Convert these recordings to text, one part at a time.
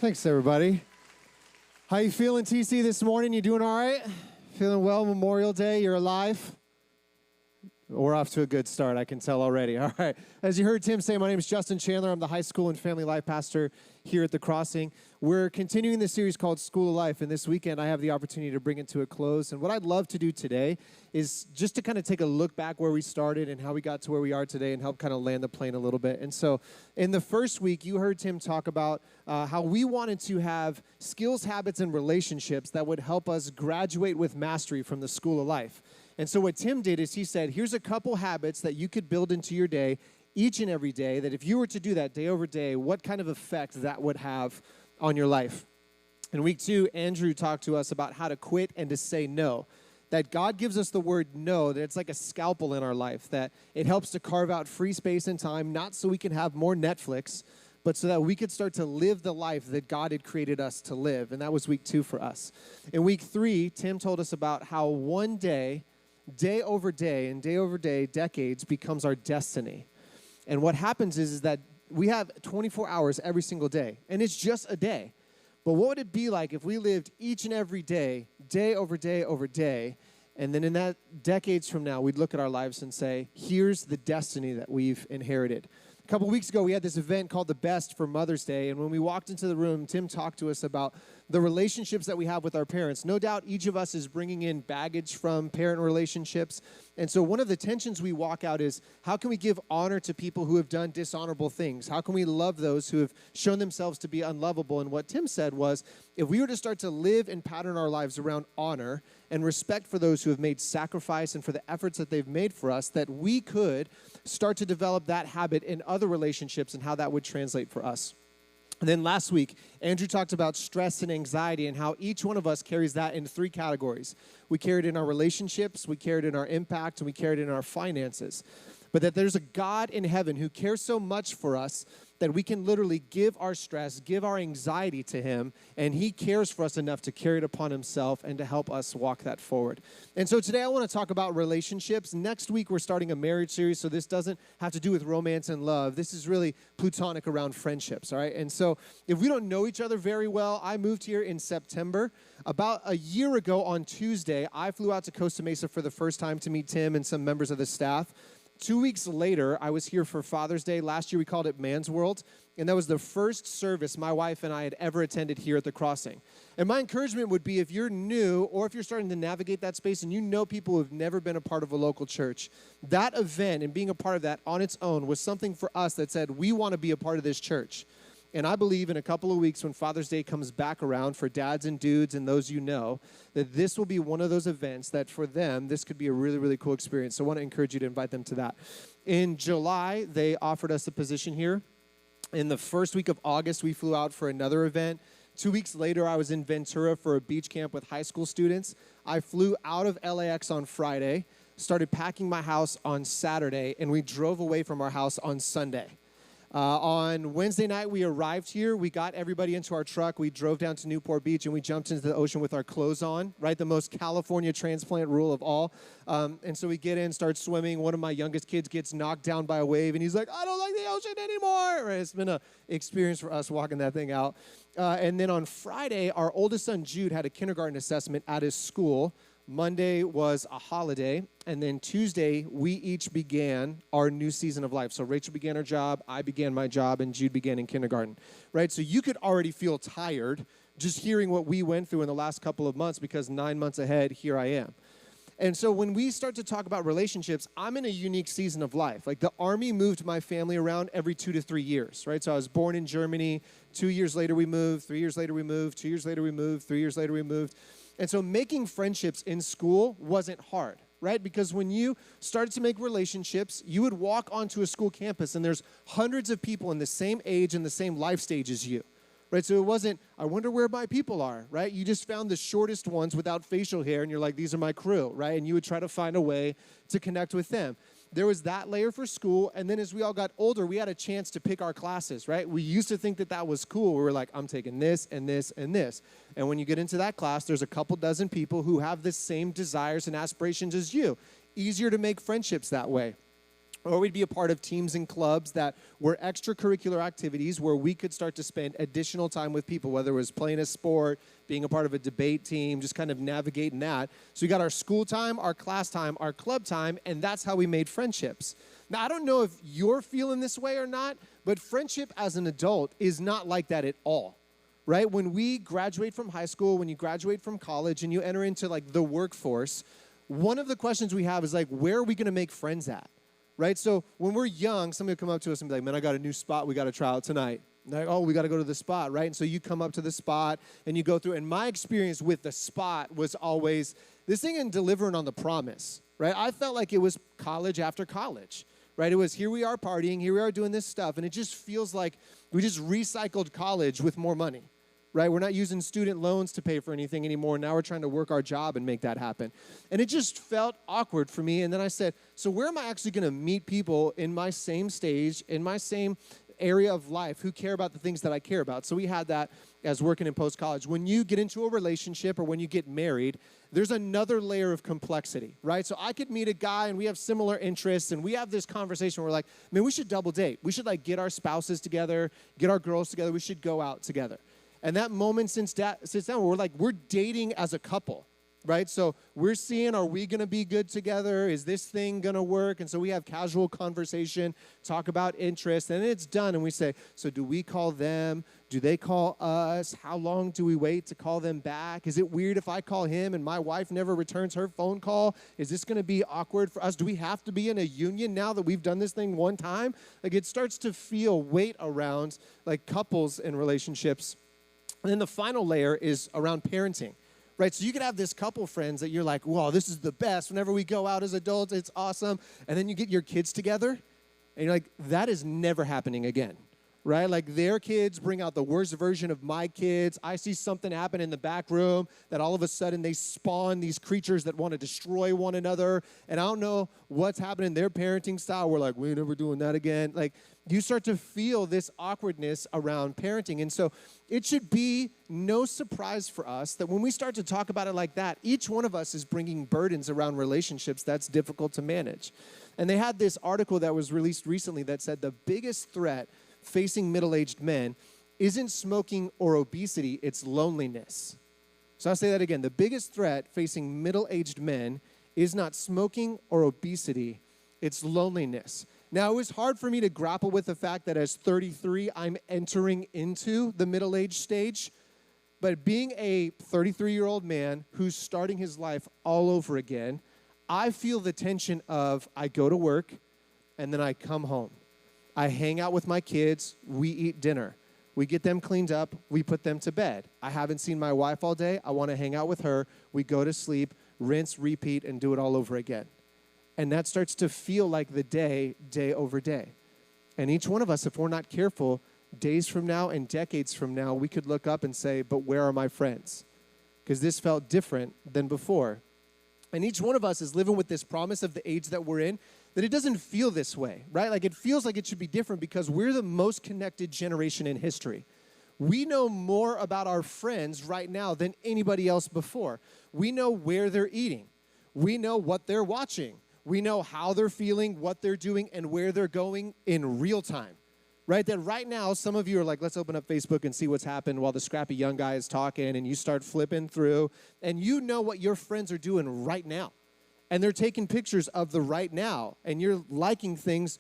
Thanks, everybody. How you feeling, TC, this morning? You doing all right? Feeling well? Memorial Day, you're alive? We're off to a good start, I can tell already. All right. As you heard Tim say, my name is Justin Chandler. I'm the high school and family life pastor here at The Crossing. We're continuing this series called School of Life, and this weekend I have the opportunity to bring it to a close. And what I'd love to do today is just to kind of take a look back where we started and how we got to where we are today and help kind of land the plane a little bit. And so in the first week, you heard Tim talk about how we wanted to have skills, habits, and relationships that would help us graduate with mastery from the School of Life. And so what Tim did is he said, here's a couple habits that you could build into your day each and every day, that if you were to do that day over day, what kind of effect that would have on your life. In week 2, Andrew talked to us about how to quit and to say no. That God gives us the word no, that it's like a scalpel in our life, that it helps to carve out free space and time, not so we can have more Netflix, but so that we could start to live the life that God had created us to live. And that was week 2 for us. In week 3, Tim told us about how one day over day, and day over day, decades becomes our destiny. And what happens is that we have 24 hours every single day, and it's just a day. But what would it be like if we lived each and every day over day over day, and then in that decades from now, we'd look at our lives and say, here's the destiny that we've inherited. A couple weeks ago, we had this event called The Best for Mother's Day, and when we walked into the room, Tim talked to us about the relationships that we have with our parents. No doubt each of us is bringing in baggage from parent relationships, and so one of the tensions we walk out is, how can we give honor to people who have done dishonorable things? How can we love those who have shown themselves to be unlovable? And what Tim said was, if we were to start to live and pattern our lives around honor and respect for those who have made sacrifice and for the efforts that they've made for us, that we could start to develop that habit in other relationships and how that would translate for us. And then last week, Andrew talked about stress and anxiety and how each one of us carries that in 3 categories. We carry it in our relationships, we carry it in our impact, and we carry it in our finances. But that there's a God in heaven who cares so much for us that we can literally give our stress, give our anxiety to him, and he cares for us enough to carry it upon himself and to help us walk that forward. And so today I want to talk about relationships. Next week we're starting a marriage series, so this doesn't have to do with romance and love. This is really platonic around friendships, all right? And so if we don't know each other very well, I moved here in September. About a year ago on Tuesday, I flew out to Costa Mesa for the first time to meet Tim and some members of the staff. 2 weeks later, I was here for Father's Day. Last year, we called it Man's World, and that was the first service my wife and I had ever attended here at The Crossing. And my encouragement would be, if you're new or if you're starting to navigate that space and you know people who have never been a part of a local church, that event and being a part of that on its own was something for us that said, we want to be a part of this church. And I believe in a couple of weeks when Father's Day comes back around for dads and dudes and those you know, that this will be one of those events that for them, this could be a really, really cool experience. So I want to encourage you to invite them to that. In July, they offered us a position here. In the first week of August, we flew out for another event. 2 weeks later, I was in Ventura for a beach camp with high school students. I flew out of LAX on Friday, started packing my house on Saturday, and we drove away from our house on Sunday. On Wednesday night, we arrived here. We got everybody into our truck. We drove down to Newport Beach, and we jumped into the ocean with our clothes on, right? The most California transplant rule of all. And so we get in, start swimming. One of my youngest kids gets knocked down by a wave, and he's like, I don't like the ocean anymore. Right? It's been an experience for us walking that thing out. And then on Friday, our oldest son, Jude, had a kindergarten assessment at his school. Monday was a holiday, and then Tuesday, we each began our new season of life. So Rachel began her job, I began my job, and Jude began in kindergarten, right? So you could already feel tired just hearing what we went through in the last couple of months, because 9 months ahead, here I am. And so when we start to talk about relationships, I'm in a unique season of life. Like, the Army moved my family around every 2 to 3 years, right? So I was born in Germany. 2 years later, we moved. 3 years later, we moved. 2 years later, we moved. 3 years later, we moved. And so making friendships in school wasn't hard, right? Because when you started to make relationships, you would walk onto a school campus and there's hundreds of people in the same age and the same life stage as you, right? So it wasn't, I wonder where my people are, right? You just found the shortest ones without facial hair and you're like, these are my crew, right? And you would try to find a way to connect with them. There was that layer for school, and then as we all got older, we had a chance to pick our classes, right? We used to think that that was cool. We were like, I'm taking this and this and this. And when you get into that class, there's a couple dozen people who have the same desires and aspirations as you. Easier to make friendships that way. or we'd be a part of teams and clubs that were extracurricular activities where we could start to spend additional time with people, whether it was playing a sport, being a part of a debate team, just kind of navigating that. So we got our school time, our class time, our club time, and that's how we made friendships. Now, I don't know if you're feeling this way or not, but friendship as an adult is not like that at all, right? When we graduate from high school, when you graduate from college and you enter into like the workforce, one of the questions we have is like, where are we going to make friends at? Right? So when we're young, somebody will come up to us and be like, man, I got a new spot we got to try out tonight. Like, oh, we got to go to the spot, right? And so you come up to the spot and you go through. And my experience with the spot was always this thing in delivering on the promise, right? I felt like it was college after college, right? It was here we are partying, here we are doing this stuff. And it just feels like we just recycled college with more money. Right? We're not using student loans to pay for anything anymore. Now we're trying to work our job and make that happen. And it just felt awkward for me. And then I said, so where am I actually going to meet people in my same stage, in my same area of life who care about the things that I care about? So we had that as working in post-college. When you get into a relationship or when you get married, there's another layer of complexity, right? So I could meet a guy and we have similar interests and we have this conversation where we're like, man, we should double date. We should like get our spouses together, get our girls together. We should go out together. And that moment sits down where we're dating as a couple, right? So we're seeing, are we going to be good together? Is this thing going to work? And so we have casual conversation, talk about interest, and then it's done. And we say, so do we call them? Do they call us? How long do we wait to call them back? Is it weird if I call him and my wife never returns her phone call? Is this going to be awkward for us? Do we have to be in a union now that we've done this thing one time? Like it starts to feel weight around like couples and relationships. And then the final layer is around parenting, right? So you could have this couple friends that you're like, whoa, this is the best. Whenever we go out as adults, it's awesome. And then you get your kids together, and you're like, that is never happening again, right? Like their kids bring out the worst version of my kids. I see something happen in the back room that all of a sudden they spawn these creatures that want to destroy one another. And I don't know what's happening in their parenting style. We're like, we ain't never doing that again. Like you start to feel this awkwardness around parenting. And so it should be no surprise for us that when we start to talk about it like that, each one of us is bringing burdens around relationships that's difficult to manage. And they had this article that was released recently that said the biggest threat facing middle-aged men isn't smoking or obesity, it's loneliness. So I'll say that again. The biggest threat facing middle-aged men is not smoking or obesity, it's loneliness. Now, it was hard for me to grapple with the fact that as 33, I'm entering into the middle-aged stage. But being a 33-year-old man who's starting his life all over again, I feel the tension of I go to work and then I come home. I hang out with my kids, we eat dinner. We get them cleaned up, we put them to bed. I haven't seen my wife all day, I want to hang out with her, we go to sleep, rinse, repeat, and do it all over again. And that starts to feel like the day over day. And each one of us, if we're not careful, days from now and decades from now, we could look up and say, but where are my friends? Because this felt different than before. And each one of us is living with this promise of the age that we're in, that it doesn't feel this way, right? Like it feels like it should be different because we're the most connected generation in history. We know more about our friends right now than anybody else before. We know where they're eating. We know what they're watching. We know how they're feeling, what they're doing, and where they're going in real time, right? That right now, some of you are like, let's open up Facebook and see what's happened while the scrappy young guy is talking, and you start flipping through, and you know what your friends are doing right now. And they're taking pictures of the right now, and you're liking things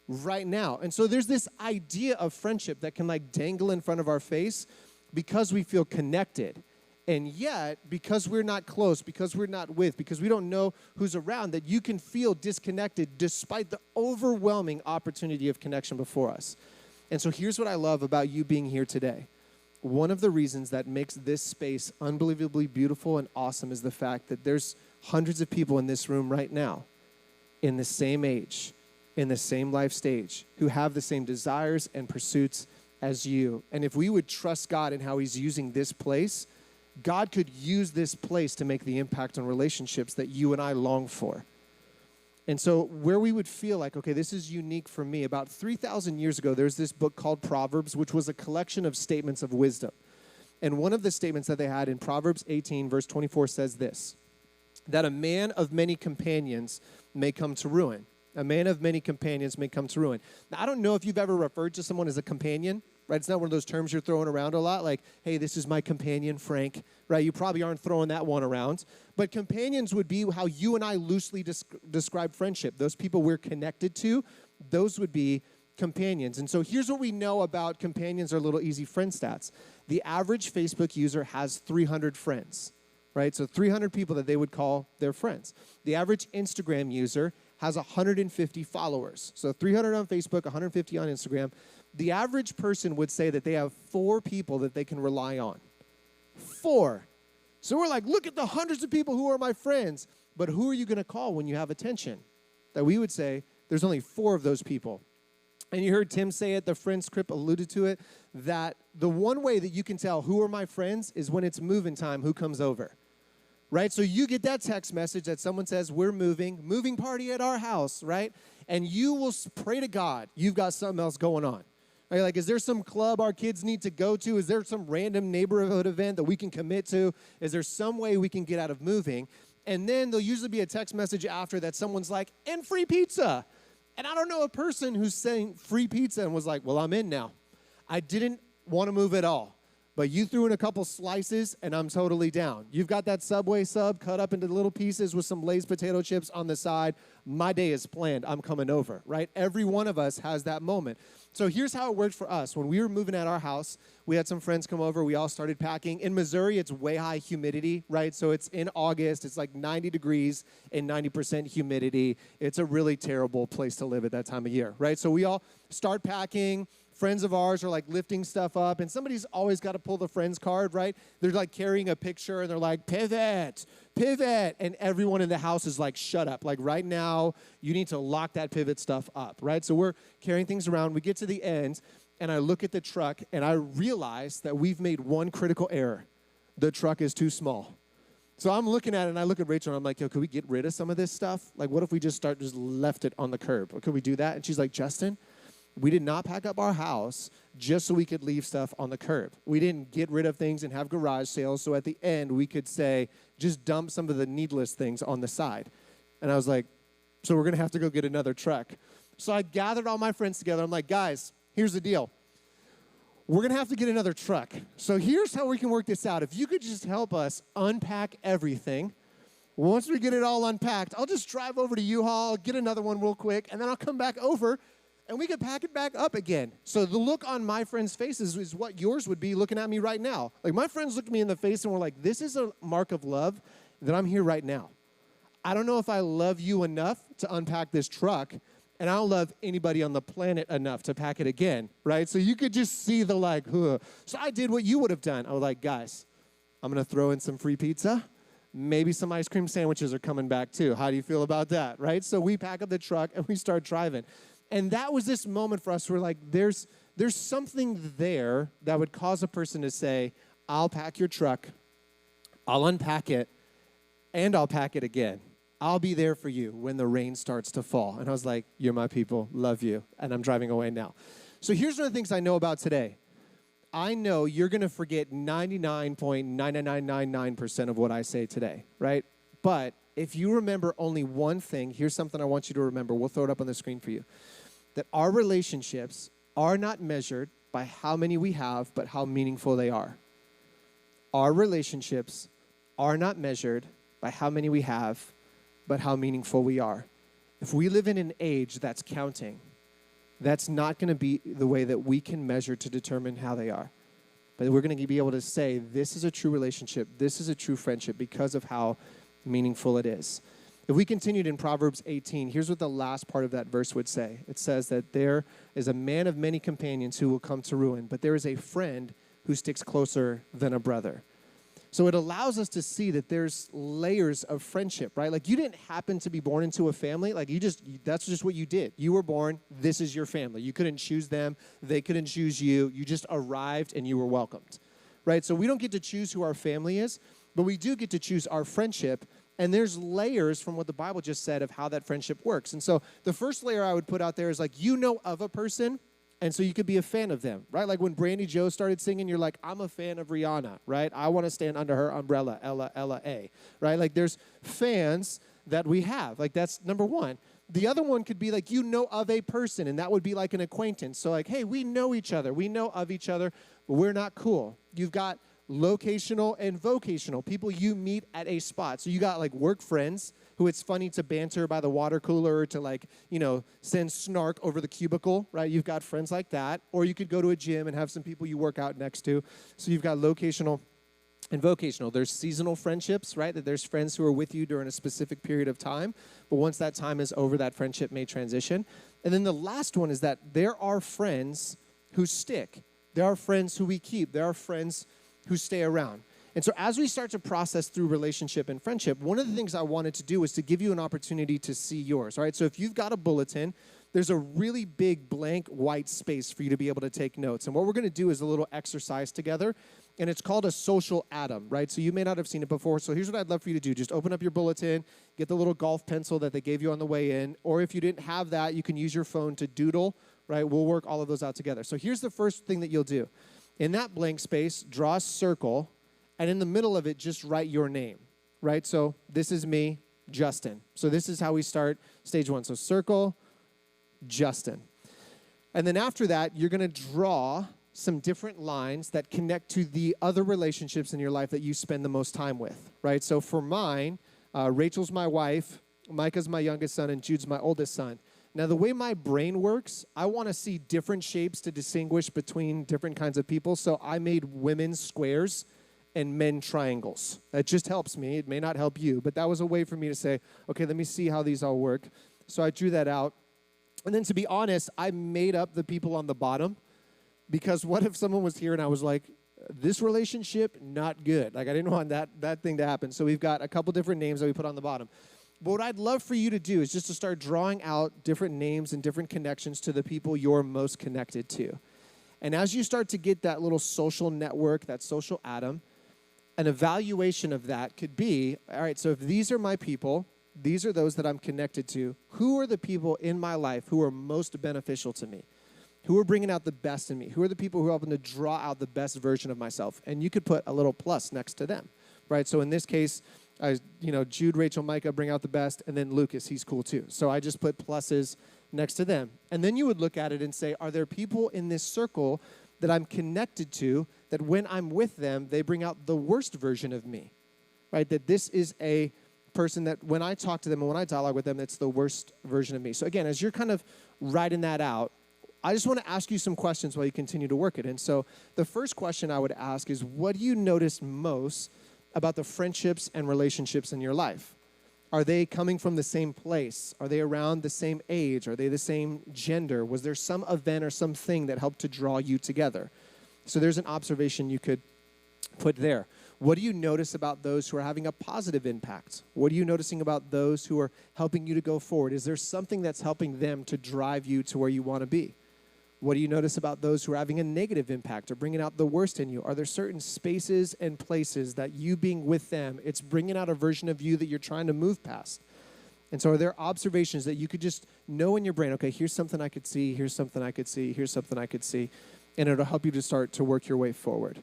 right now. And so there's this idea of friendship that can like dangle in front of our face because we feel connected. And yet, because we're not close, because we're not with, because we don't know who's around, that you can feel disconnected despite the overwhelming opportunity of connection before us. And so here's what I love about you being here today. One of the reasons that makes this space unbelievably beautiful and awesome is the fact that there's hundreds of people in this room right now in the same age, in the same life stage, who have the same desires and pursuits as you. And if we would trust God in how he's using this place, God could use this place to make the impact on relationships that you and I long for. And so where we would feel like, okay, this is unique for me, about 3,000 years ago, there's this book called Proverbs, which was a collection of statements of wisdom. And one of the statements that they had in Proverbs 18, verse 24 says this, that a man of many companions may come to ruin. A man of many companions may come to ruin. Now, I don't know if you've ever referred to someone as a companion, right? It's not one of those terms you're throwing around a lot, like, hey, this is my companion, Frank, right? You probably aren't throwing that one around. But companions would be how you and I loosely describe friendship. Those people we're connected to, those would be companions. And so here's what we know about companions or little easy friend stats. The average Facebook user has 300 friends, right? So 300 people that they would call their friends. The average Instagram user has 150 followers. So 300 on Facebook, 150 on Instagram. The average person would say that they have 4 people that they can rely on. 4. So we're like, look at the hundreds of people who are my friends. But who are you going to call when you have attention? That we would say there's only 4 of those people. And you heard Tim say it, the friend script alluded to it, that the one way that you can tell who are my friends is when it's moving time, who comes over. Right? So you get that text message that someone says, we're moving party at our house, right? And you will pray to God you've got something else going on. Right? Like, is there some club our kids need to go to? Is there some random neighborhood event that we can commit to? Is there some way we can get out of moving? And then there'll usually be a text message after that someone's like, and free pizza. And I don't know a person who's saying free pizza and was like, well, I'm in now. I didn't want to move at all. But you threw in a couple slices, and I'm totally down. You've got that Subway sub cut up into little pieces with some Lay's potato chips on the side. My day is planned. I'm coming over, right? Every one of us has that moment. So here's how it worked for us. When we were moving at our house, we had some friends come over. We all started packing. In Missouri, it's way high humidity, right? So it's in August. It's like 90 degrees and 90% humidity. It's a really terrible place to live at that time of year, right? So we all start packing. Friends of ours are like lifting stuff up, and somebody's always got to pull the friends card, right? They're like carrying a picture, and they're like, pivot, and everyone in the house is like, shut up. Like right now, you need to lock that pivot stuff up, right? So we're carrying things around. We get to the end, and I look at the truck, and I realize that we've made one critical error. The truck is too small. So I'm looking at it, and I look at Rachel, and I'm like, yo, could we get rid of some of this stuff? Like, what if we just left it on the curb? Or could we do that? And she's like, Justin, we did not pack up our house just so we could leave stuff on the curb. We didn't get rid of things and have garage sales, so at the end we could say, just dump some of the needless things on the side. And I was like, so we're going to have to go get another truck. So I gathered all my friends together. I'm like, guys, here's the deal. We're going to have to get another truck. So here's how we can work this out. If you could just help us unpack everything. Once we get it all unpacked, I'll just drive over to U-Haul, get another one real quick, and then I'll come back over and we could pack it back up again. So the look on my friends' faces is what yours would be looking at me right now. Like, my friends look at me in the face and were like, this is a mark of love that I'm here right now. I don't know if I love you enough to unpack this truck, and I don't love anybody on the planet enough to pack it again, right? So you could just see the like, ugh. So I did what you would have done. I was like, guys, I'm going to throw in some free pizza. Maybe some ice cream sandwiches are coming back too. How do you feel about that, right? So we pack up the truck, and we start driving. And that was this moment for us where, like, there's something there that would cause a person to say, I'll pack your truck, I'll unpack it, and I'll pack it again. I'll be there for you when the rain starts to fall. And I was like, you're my people, love you, and I'm driving away now. So here's one of the things I know about today. I know you're going to forget 99.99999% of what I say today, right? But if you remember only one thing, here's something I want you to remember. We'll throw it up on the screen for you. That our relationships are not measured by how many we have, but how meaningful they are. Our relationships are not measured by how many we have, but how meaningful we are. If we live in an age that's counting, that's not going to be the way that we can measure to determine how they are. But we're going to be able to say, this is a true relationship, this is a true friendship because of how meaningful it is. If we continued in Proverbs 18, here's what the last part of that verse would say. It says that there is a man of many companions who will come to ruin, but there is a friend who sticks closer than a brother. So it allows us to see that there's layers of friendship, right? Like, you didn't happen to be born into a family. Like, that's just what you did. You were born, this is your family. You couldn't choose them, they couldn't choose you. You just arrived and you were welcomed, right? So we don't get to choose who our family is, but we do get to choose our friendship. And there's layers from what the Bible just said of how that friendship works. And so the first layer I would put out there is, like, you know of a person, and so you could be a fan of them, right? Like when Brandy Joe started singing, you're like, I'm a fan of Rihanna, right? I want to stand under her umbrella, Ella, Ella, A, right? Like, there's fans that we have. Like, that's number one. The other one could be like you know of a person, and that would be like an acquaintance. So like, hey, we know each other. We know of each other, but we're not cool. You've got locational and vocational, people you meet at a spot. So you got like work friends who it's funny to banter by the water cooler or to like, send snark over the cubicle, right? You've got friends like that. Or you could go to a gym and have some people you work out next to. So you've got locational and vocational. There's seasonal friendships, right? That there's friends who are with you during a specific period of time. But once that time is over, that friendship may transition. And then the last one is that there are friends who stick. There are friends who we keep. There are friends who stay around. And so as we start to process through relationship and friendship, one of the things I wanted to do was to give you an opportunity to see yours, all right? So if you've got a bulletin, there's a really big blank white space for you to be able to take notes. And what we're going to do is a little exercise together, and it's called a social atom, right? So you may not have seen it before. So here's what I'd love for you to do. Just open up your bulletin, get the little golf pencil that they gave you on the way in, or if you didn't have that, you can use your phone to doodle, right? We'll work all of those out together. So here's the first thing that you'll do. In that blank space, draw a circle, and in the middle of it, just write your name, right? So this is me, Justin. So this is how we start stage one. So circle, Justin. And then after that, you're going to draw some different lines that connect to the other relationships in your life that you spend the most time with, right? So for mine, Rachel's my wife, Micah's my youngest son, and Jude's my oldest son. Now, the way my brain works, I want to see different shapes to distinguish between different kinds of people. So I made women's squares and men triangles. That just helps me. It may not help you, but that was a way for me to say, okay, let me see how these all work. So I drew that out. And then to be honest, I made up the people on the bottom, because what if someone was here and I was like, this relationship, not good. Like I didn't want that thing to happen. So we've got a couple different names that we put on the bottom. But what I'd love for you to do is just to start drawing out different names and different connections to the people you're most connected to. And as you start to get that little social network, that social atom, an evaluation of that could be, all right, so if these are my people, these are those that I'm connected to, who are the people in my life who are most beneficial to me? Who are bringing out the best in me? Who are the people who are helping to draw out the best version of myself? And you could put a little plus next to them, right? So in this case, Jude, Rachel, Micah bring out the best, and then Lucas, he's cool too. So I just put pluses next to them. And then you would look at it and say, are there people in this circle that I'm connected to that when I'm with them, they bring out the worst version of me, right? That this is a person that when I talk to them and when I dialogue with them, it's the worst version of me. So again, as you're kind of writing that out, I just want to ask you some questions while you continue to work it. And so the first question I would ask is, what do you notice most about the friendships and relationships in your life? Are they coming from the same place? Are they around the same age? Are they the same gender? Was there some event or something that helped to draw you together? So there's an observation you could put there. What do you notice about those who are having a positive impact? What are you noticing about those who are helping you to go forward? Is there something that's helping them to drive you to where you want to be? What do you notice about those who are having a negative impact or bringing out the worst in you? Are there certain spaces and places that you being with them, it's bringing out a version of you that you're trying to move past? And so are there observations that you could just know in your brain, okay, here's something I could see, here's something I could see, here's something I could see, and it'll help you to start to work your way forward.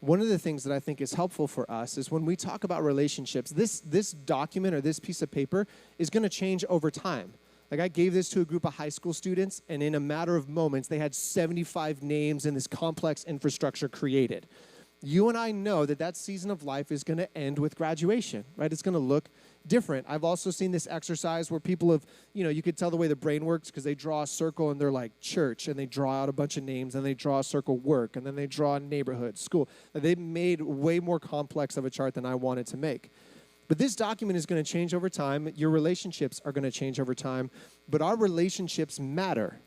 One of the things that I think is helpful for us is when we talk about relationships, this document or this piece of paper is going to change over time. Like I gave this to a group of high school students, and in a matter of moments, they had 75 names in this complex infrastructure created. You and I know that that season of life is going to end with graduation, right? It's going to look different. I've also seen this exercise where people have, you could tell the way the brain works because they draw a circle and they're like church, and they draw out a bunch of names, and they draw a circle work, and then they draw neighborhood, school. They've made way more complex of a chart than I wanted to make. But this document is going to change over time. Your relationships are going to change over time. But our relationships matter.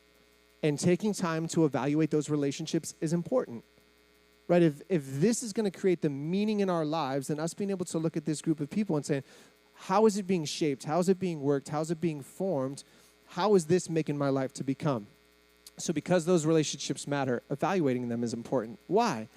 And taking time to evaluate those relationships is important. Right? If this is going to create the meaning in our lives, then us being able to look at this group of people and say, how is it being shaped? How is it being worked? How is it being formed? How is this making my life to become? So because those relationships matter, evaluating them is important. Why?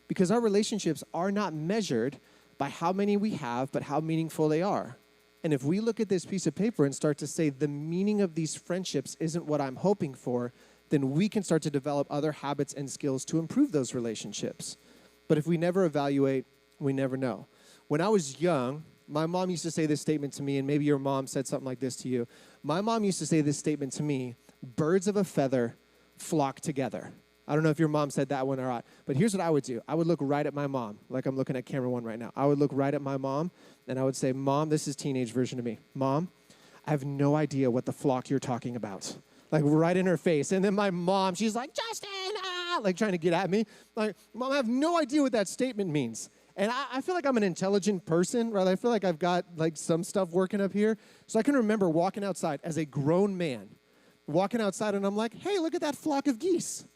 Because our relationships are not measured by how many we have, but how meaningful they are. And if we look at this piece of paper and start to say the meaning of these friendships isn't what I'm hoping for, then we can start to develop other habits and skills to improve those relationships. But if we never evaluate, we never know. When I was young, My mom used to say this statement to me, and maybe your mom said something like this to you. My mom used to say this statement to me, birds of a feather flock together. I don't know if your mom said that one or not, but here's what I would do. I would look right at my mom, like I'm looking at camera one right now. I would look right at my mom, and I would say, Mom, this is teenage version of me. Mom, I have no idea what the flock you're talking about. Like right in her face. And then my mom, she's like, Justin, like trying to get at me. Like, Mom, I have no idea what that statement means. And I feel like I'm an intelligent person, right? I feel like I've got like some stuff working up here. So I can remember walking outside as a grown man, walking outside and I'm like, hey, look at that flock of geese.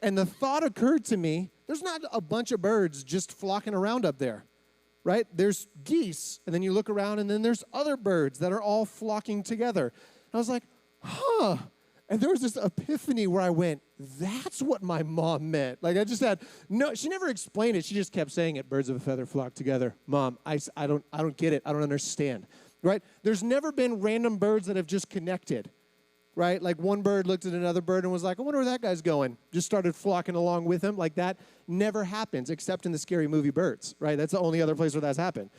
And the thought occurred to me, there's not a bunch of birds just flocking around up there, right? There's geese, and then you look around, and then there's other birds that are all flocking together. And I was like, huh. And there was this epiphany where I went, that's what my mom meant. Like I just had, no, she never explained it. She just kept saying it, birds of a feather flock together. Mom, I don't get it. I don't understand, right? There's never been random birds that have just connected. Right? Like one bird looked at another bird and was like, I wonder where that guy's going. Just started flocking along with him. Like that never happens except in the scary movie Birds, right? That's the only other place where that's happened.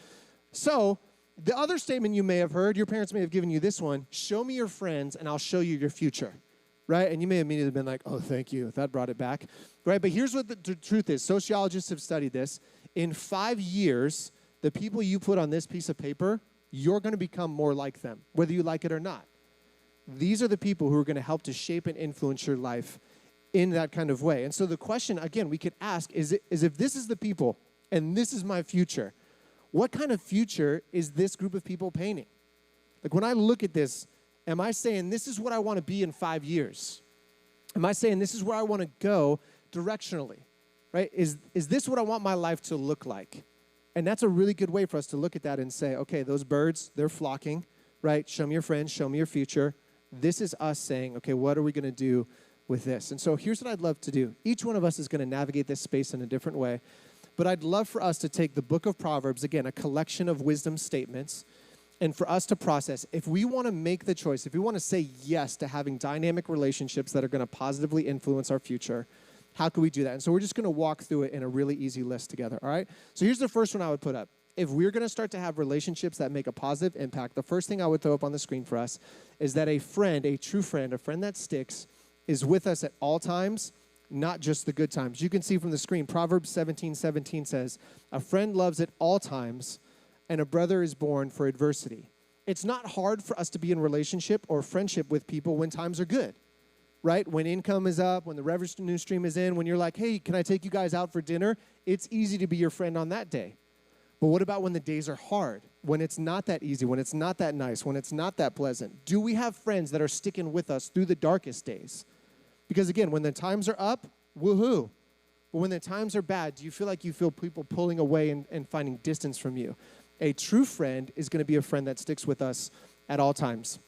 So the other statement you may have heard, your parents may have given you this one, show me your friends and I'll show you your future, right? And you may have immediately been like, oh, thank you. That brought it back, right? But here's what the truth is. Sociologists have studied this. In 5 years, the people you put on this piece of paper, you're going to become more like them, whether you like it or not. These are the people who are going to help to shape and influence your life in that kind of way. And so the question, again, we could ask is if this is the people and this is my future, what kind of future is this group of people painting? Like when I look at this, am I saying this is what I want to be in 5 years? Am I saying this is where I want to go directionally, right? Is this what I want my life to look like? And that's a really good way for us to look at that and say, okay, those birds, they're flocking, right? Show me your friends, show me your future. This is us saying, okay, what are we going to do with this? And so here's what I'd love to do. Each one of us is going to navigate this space in a different way. But I'd love for us to take the book of Proverbs, again, a collection of wisdom statements, and for us to process. If we want to make the choice, if we want to say yes to having dynamic relationships that are going to positively influence our future, how can we do that? And so we're just going to walk through it in a really easy list together, all right? So here's the first one I would put up. If we're going to start to have relationships that make a positive impact, the first thing I would throw up on the screen for us is that a friend, a true friend, a friend that sticks, is with us at all times, not just the good times. You can see from the screen, Proverbs 17:17 says, a friend loves at all times, and a brother is born for adversity. It's not hard for us to be in relationship or friendship with people when times are good, right? When income is up, when the revenue stream is in, when you're like, hey, can I take you guys out for dinner? It's easy to be your friend on that day. But what about when the days are hard, when it's not that easy, when it's not that nice, when it's not that pleasant? Do we have friends that are sticking with us through the darkest days? Because again, when the times are up, woohoo. But when the times are bad, do you feel like you feel people pulling away and finding distance from you? A true friend is going to be a friend that sticks with us at all times.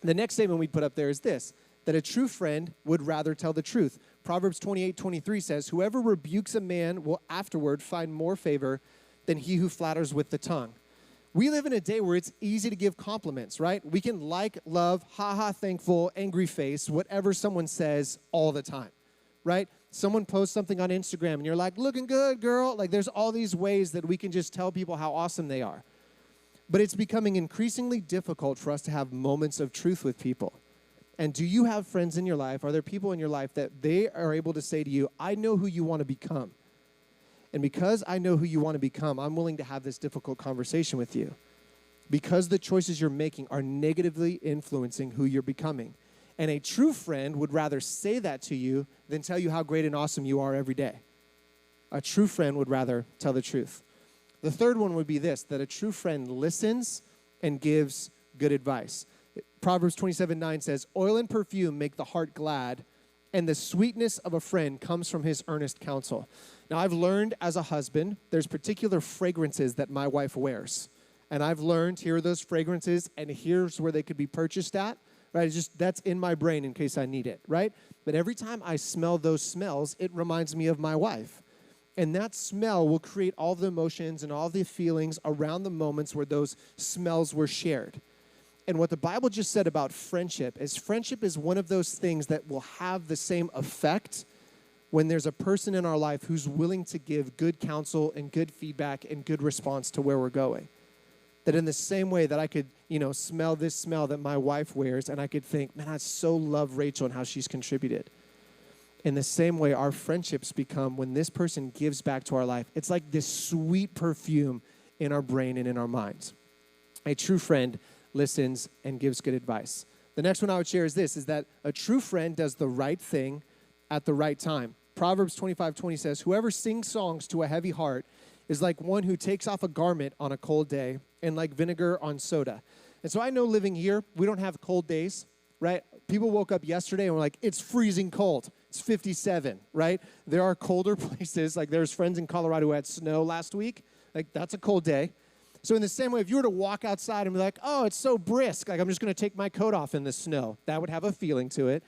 The next statement we put up there is this, that a true friend would rather tell the truth. Proverbs 28:23 says, whoever rebukes a man will afterward find more favor than he who flatters with the tongue. We live in a day where it's easy to give compliments, right? We can like, love, haha, thankful, angry face, whatever someone says all the time, right? Someone posts something on Instagram and you're like, looking good, girl. Like there's all these ways that we can just tell people how awesome they are. But it's becoming increasingly difficult for us to have moments of truth with people. And do you have friends in your life? Are there people in your life that they are able to say to you, I know who you want to become. And because I know who you want to become, I'm willing to have this difficult conversation with you. Because the choices you're making are negatively influencing who you're becoming. And a true friend would rather say that to you than tell you how great and awesome you are every day. A true friend would rather tell the truth. The third one would be this, that a true friend listens and gives good advice. Proverbs 27:9 says, oil and perfume make the heart glad, and the sweetness of a friend comes from his earnest counsel. Now, I've learned as a husband, there's particular fragrances that my wife wears. And I've learned, here are those fragrances, and here's where they could be purchased at, right? It's just, that's in my brain in case I need it, right? But every time I smell those smells, it reminds me of my wife. And that smell will create all the emotions and all the feelings around the moments where those smells were shared. And what the Bible just said about friendship is one of those things that will have the same effect when there's a person in our life who's willing to give good counsel and good feedback and good response to where we're going. That in the same way that I could, smell this smell that my wife wears, and I could think, man, I so love Rachel and how she's contributed. In the same way, our friendships become, when this person gives back to our life, it's like this sweet perfume in our brain and in our minds. A true friend listens and gives good advice. The next one I would share is this, is that a true friend does the right thing at the right time. Proverbs 25:20 says, whoever sings songs to a heavy heart is like one who takes off a garment on a cold day and like vinegar on soda. And so I know living here, we don't have cold days, right? People woke up yesterday and were like, it's freezing cold. It's 57, right? There are colder places. Like there's friends in Colorado who had snow last week. Like that's a cold day. So in the same way, if you were to walk outside and be like, oh, it's so brisk, like I'm just going to take my coat off in the snow, that would have a feeling to it.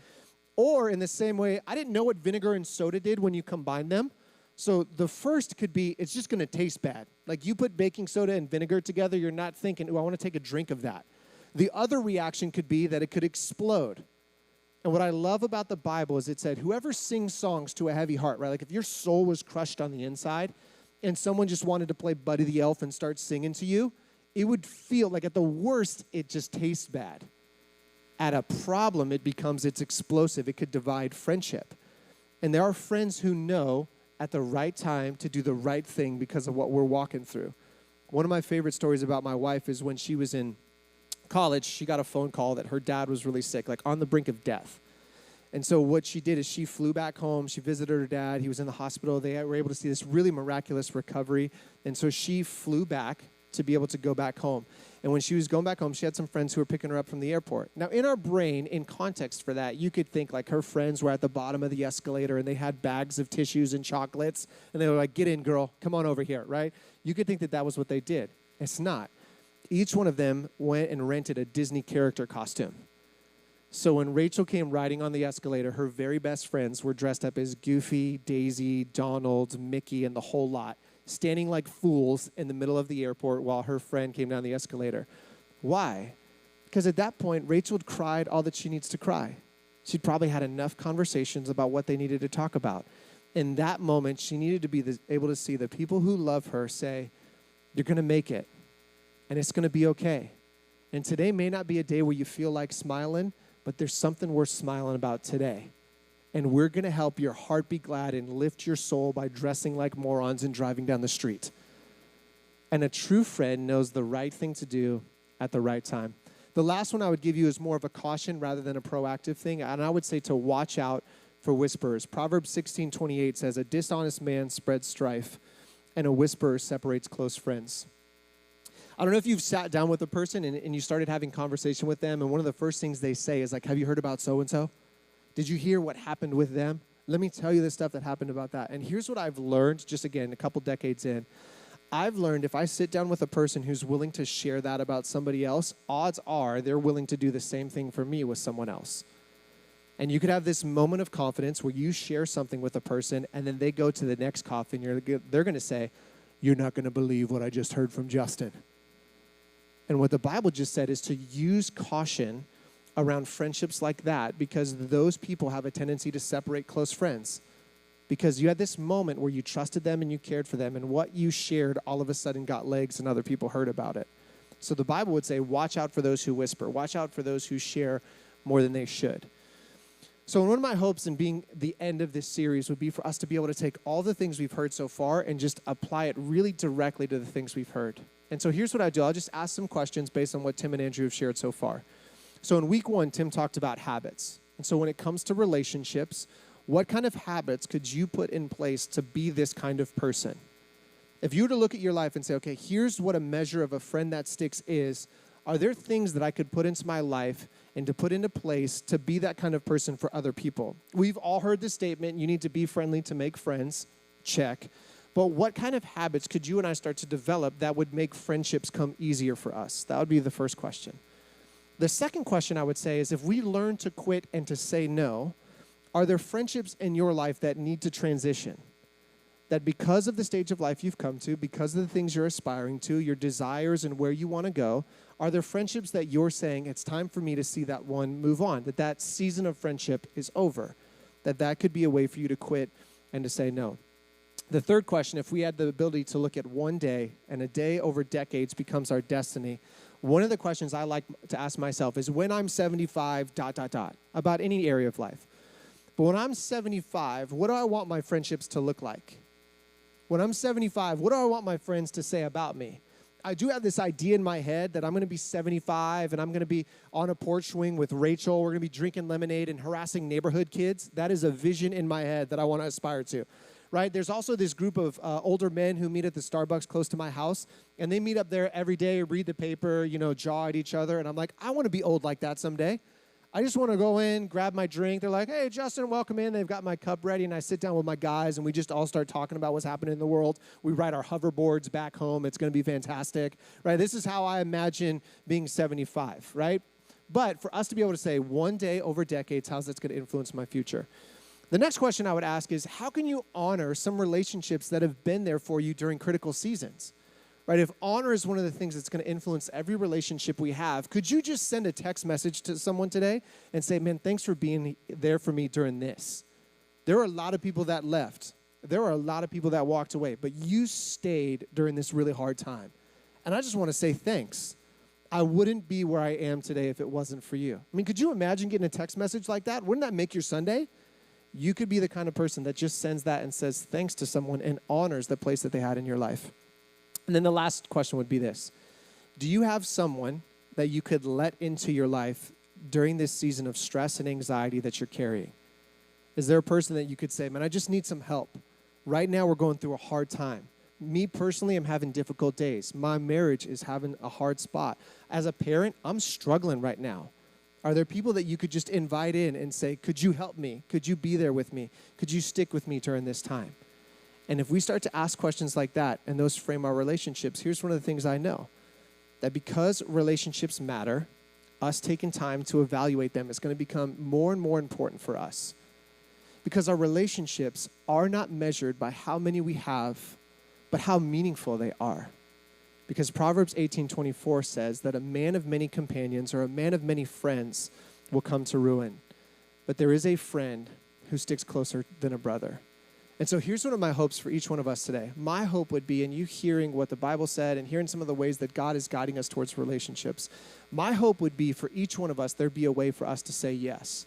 Or in the same way, I didn't know what vinegar and soda did when you combine them. So the first could be, it's just going to taste bad. Like you put baking soda and vinegar together, you're not thinking, oh, I want to take a drink of that. The other reaction could be that it could explode. And what I love about the Bible is it said, whoever sings songs to a heavy heart, right? Like if your soul was crushed on the inside and someone just wanted to play Buddy the Elf and start singing to you, it would feel like at the worst, it just tastes bad. At a problem, it becomes, it's explosive. It could divide friendship. And there are friends who know at the right time to do the right thing because of what we're walking through. One of my favorite stories about my wife is when she was in college, she got a phone call that her dad was really sick, like on the brink of death. And so what she did is she flew back home. She visited her dad. He was in the hospital. They were able to see this really miraculous recovery. And so she flew back to be able to go back home. And when she was going back home, she had some friends who were picking her up from the airport. Now, in our brain, in context for that, you could think like her friends were at the bottom of the escalator and they had bags of tissues and chocolates. And they were like, get in, girl. Come on over here, right? You could think that that was what they did. It's not. Each one of them went and rented a Disney character costume. So when Rachel came riding on the escalator, her very best friends were dressed up as Goofy, Daisy, Donald, Mickey, and the whole lot, standing like fools in the middle of the airport while her friend came down the escalator. Why? Because at that point, Rachel had cried all that she needs to cry. She'd probably had enough conversations about what they needed to talk about. In that moment, she needed to be able to see the people who love her say, you're going to make it, and it's going to be okay. And today may not be a day where you feel like smiling, but there's something worth smiling about today. And we're going to help your heart be glad and lift your soul by dressing like morons and driving down the street. And a true friend knows the right thing to do at the right time. The last one I would give you is more of a caution rather than a proactive thing. And I would say to watch out for whisperers. Proverbs 16:28 says, a dishonest man spreads strife, and a whisperer separates close friends. I don't know if you've sat down with a person and you started having conversation with them, and one of the first things they say is like, have you heard about so-and-so? Did you hear what happened with them? Let me tell you the stuff that happened about that. And here's what I've learned, just again, a couple decades in. I've learned if I sit down with a person who's willing to share that about somebody else, odds are they're willing to do the same thing for me with someone else. And you could have this moment of confidence where you share something with a person, and then they go to the next coffee, and they're going to say, you're not going to believe what I just heard from Justin. And what the Bible just said is to use caution around friendships like that, because those people have a tendency to separate close friends. Because you had this moment where you trusted them and you cared for them, and what you shared all of a sudden got legs and other people heard about it. So the Bible would say, watch out for those who whisper. Watch out for those who share more than they should. So one of my hopes in being the end of this series would be for us to be able to take all the things we've heard so far and just apply it really directly to the things we've heard. And so here's what I do. I'll just ask some questions based on what Tim and Andrew have shared so far. So in week 1, Tim talked about habits. And so when it comes to relationships, what kind of habits could you put in place to be this kind of person? If you were to look at your life and say, okay, here's what a measure of a friend that sticks is, are there things that I could put into my life and to put into place to be that kind of person for other people? We've all heard the statement, you need to be friendly to make friends. Check. But what kind of habits could you and I start to develop that would make friendships come easier for us? That would be the first question. The second question I would say is, if we learn to quit and to say no, are there friendships in your life that need to transition? That because of the stage of life you've come to, because of the things you're aspiring to, your desires and where you want to go, are there friendships that you're saying, it's time for me to see that one move on, that season of friendship is over, that could be a way for you to quit and to say no? The third question, if we had the ability to look at one day and a day over decades becomes our destiny, one of the questions I like to ask myself is when I'm 75, ... about any area of life. But when I'm 75, what do I want my friendships to look like? When I'm 75, what do I want my friends to say about me? I do have this idea in my head that I'm going to be 75 and I'm going to be on a porch swing with Rachel. We're going to be drinking lemonade and harassing neighborhood kids. That is a vision in my head that I want to aspire to. Right? There's also this group of older men who meet at the Starbucks close to my house, and they meet up there every day, read the paper, jaw at each other, and I'm like, I want to be old like that someday. I just want to go in, grab my drink. They're like, hey, Justin, welcome in. They've got my cup ready, and I sit down with my guys, and we just all start talking about what's happening in the world. We ride our hoverboards back home. It's going to be fantastic, right? This is how I imagine being 75, right? But for us to be able to say one day over decades, how's that's going to influence my future? The next question I would ask is, how can you honor some relationships that have been there for you during critical seasons? Right? If honor is one of the things that's going to influence every relationship we have, could you just send a text message to someone today and say, man, thanks for being there for me during this? There are a lot of people that left. There are a lot of people that walked away, but you stayed during this really hard time. And I just want to say thanks. I wouldn't be where I am today if it wasn't for you. I mean, could you imagine getting a text message like that? Wouldn't that make your Sunday? You could be the kind of person that just sends that and says thanks to someone and honors the place that they had in your life. And then the last question would be this. Do you have someone that you could let into your life during this season of stress and anxiety that you're carrying? Is there a person that you could say, man, I just need some help. Right now we're going through a hard time. Me personally, I'm having difficult days. My marriage is having a hard spot. As a parent, I'm struggling right now. Are there people that you could just invite in and say, could you help me? Could you be there with me? Could you stick with me during this time? And if we start to ask questions like that and those frame our relationships, here's one of the things I know. That because relationships matter, us taking time to evaluate them is going to become more and more important for us. Because our relationships are not measured by how many we have, but how meaningful they are. Because Proverbs 18:24 says that a man of many companions or a man of many friends will come to ruin. But there is a friend who sticks closer than a brother. And so here's one of my hopes for each one of us today. My hope would be in you hearing what the Bible said and hearing some of the ways that God is guiding us towards relationships. My hope would be for each one of us, there'd be a way for us to say yes.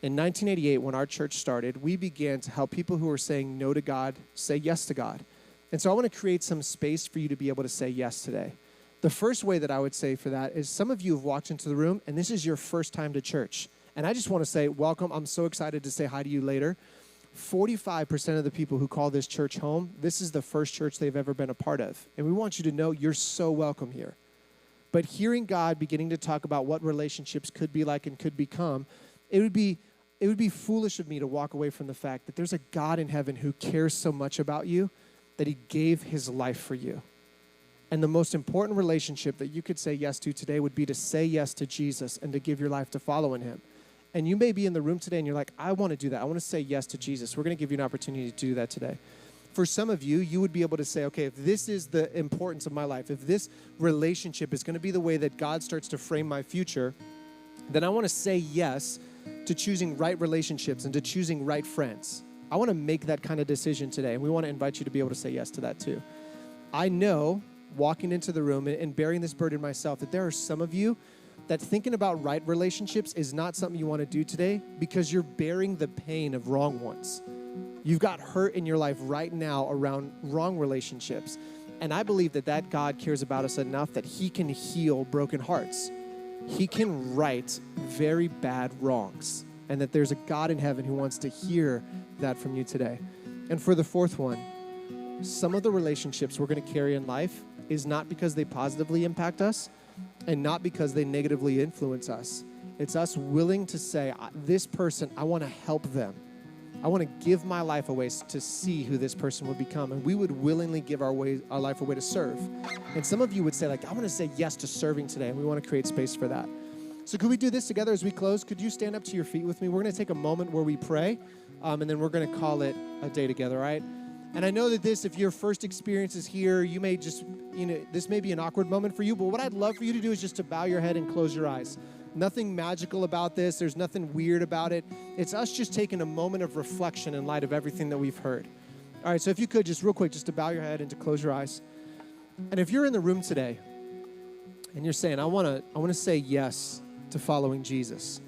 In 1988, when our church started, we began to help people who were saying no to God say yes to God. And so I want to create some space for you to be able to say yes today. The first way that I would say for that is some of you have walked into the room and this is your first time to church. And I just want to say welcome. I'm so excited to say hi to you later. 45% of the people who call this church home, this is the first church they've ever been a part of. And we want you to know you're so welcome here. But hearing God beginning to talk about what relationships could be like and could become, it would be foolish of me to walk away from the fact that there's a God in heaven who cares so much about you that he gave his life for you. And the most important relationship that you could say yes to today would be to say yes to Jesus and to give your life to following him. And you may be in the room today and you're like, I want to do that. I want to say yes to Jesus. We're going to give you an opportunity to do that today. For some of you, you would be able to say, okay, if this is the importance of my life, if this relationship is going to be the way that God starts to frame my future, then I want to say yes to choosing right relationships and to choosing right friends. I want to make that kind of decision today, and we want to invite you to be able to say yes to that too. I know, walking into the room and bearing this burden myself, that there are some of you that thinking about right relationships is not something you want to do today because you're bearing the pain of wrong ones. You've got hurt in your life right now around wrong relationships. And I believe that God cares about us enough that he can heal broken hearts. He can right very bad wrongs. And that there's a God in heaven who wants to hear that from you today. And for the fourth one, some of the relationships we're going to carry in life is not because they positively impact us and not because they negatively influence us. It's us willing to say, this person, I want to help them. I want to give my life away to see who this person would become. And we would willingly give our life away to serve. And some of you would say, I want to say yes to serving today. And we want to create space for that. So could we do this together as we close? Could you stand up to your feet with me? We're going to take a moment where we pray, and then we're going to call it a day together, all right? And I know that if your first experience is here, you may just, this may be an awkward moment for you, but what I'd love for you to do is just to bow your head and close your eyes. Nothing magical about this. There's nothing weird about it. It's us just taking a moment of reflection in light of everything that we've heard. All right, so if you could, just real quick, just to bow your head and to close your eyes. And if you're in the room today and you're saying, I want to say yes to following Jesus,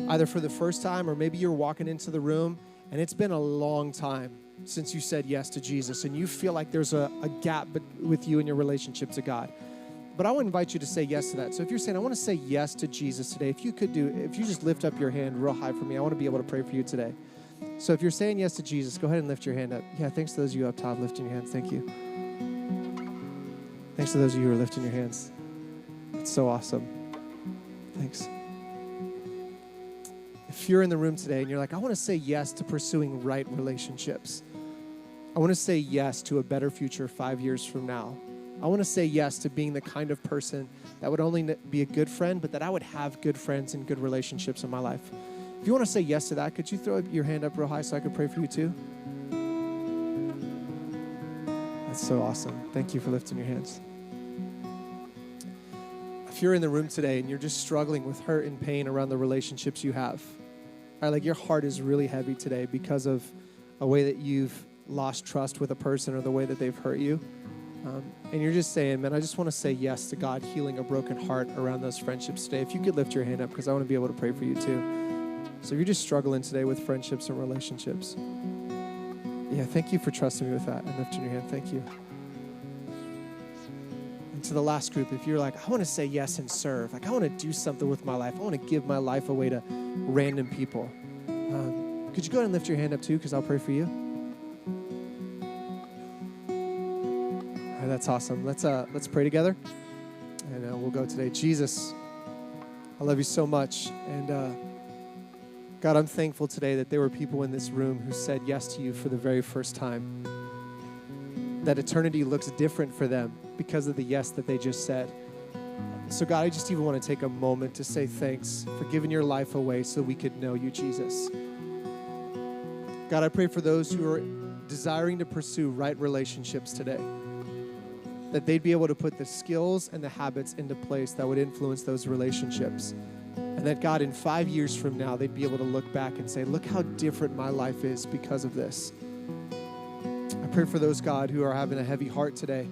either for the first time or maybe you're walking into the room and it's been a long time since you said yes to Jesus and you feel like there's a gap with you and your relationship to God. But I would invite you to say yes to that. So if you're saying, I want to say yes to Jesus today, if you just lift up your hand real high for me, I want to be able to pray for you today. So if you're saying yes to Jesus, go ahead and lift your hand up. Yeah, thanks to those of you up top lifting your hands. Thank you. Thanks to those of you who are lifting your hands. It's so awesome. Thanks. If you're in the room today and you're like, I want to say yes to pursuing right relationships. I want to say yes to a better future 5 years from now. I want to say yes to being the kind of person that would only be a good friend, but that I would have good friends and good relationships in my life. If you want to say yes to that, could you throw your hand up real high so I could pray for you too? That's so awesome. Thank you for lifting your hands. If you're in the room today and you're just struggling with hurt and pain around the relationships you have, right, like your heart is really heavy today because of a way that you've lost trust with a person or the way that they've hurt you, and you're just saying, man, I just want to say yes to God healing a broken heart around those friendships today. If you could lift your hand up, because I want to be able to pray for you too. So if you're just struggling today with friendships and relationships, yeah, thank you for trusting me with that and lifting your hand. Thank you. And to the last group, if you're like, I want to say yes and serve, like I want to do something with my life. I want to give my life away to random people. Could you go ahead and lift your hand up too, because I'll pray for you. All right, that's awesome. Let's pray together, and we'll go today. Jesus, I love you so much, and God, I'm thankful today that there were people in this room who said yes to you for the very first time. That eternity looks different for them because of the yes that they just said. So God, I just even want to take a moment to say thanks for giving your life away so we could know you, Jesus. God, I pray for those who are desiring to pursue right relationships today, that they'd be able to put the skills and the habits into place that would influence those relationships. And that God, in 5 years from now, they'd be able to look back and say, look how different my life is because of this. I pray for those, God, who are having a heavy heart today,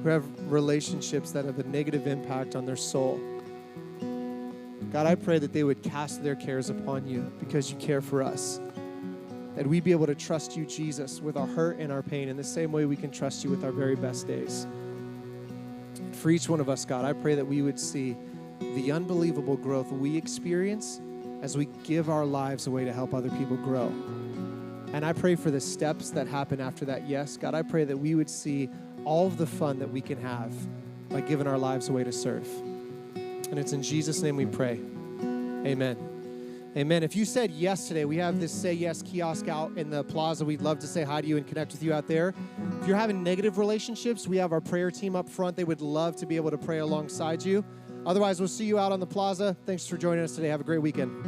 who have relationships that have a negative impact on their soul. God, I pray that they would cast their cares upon you because you care for us. That we'd be able to trust you, Jesus, with our hurt and our pain in the same way we can trust you with our very best days. For each one of us, God, I pray that we would see the unbelievable growth we experience as we give our lives away to help other people grow. And I pray for the steps that happen after that yes. God, I pray that we would see all of the fun that we can have by giving our lives away to serve. And it's in Jesus' name we pray. Amen. Amen. If you said yes today, we have this Say Yes kiosk out in the plaza. We'd love to say hi to you and connect with you out there. If you're having negative relationships, we have our prayer team up front. They would love to be able to pray alongside you. Otherwise, we'll see you out on the plaza. Thanks for joining us today. Have a great weekend.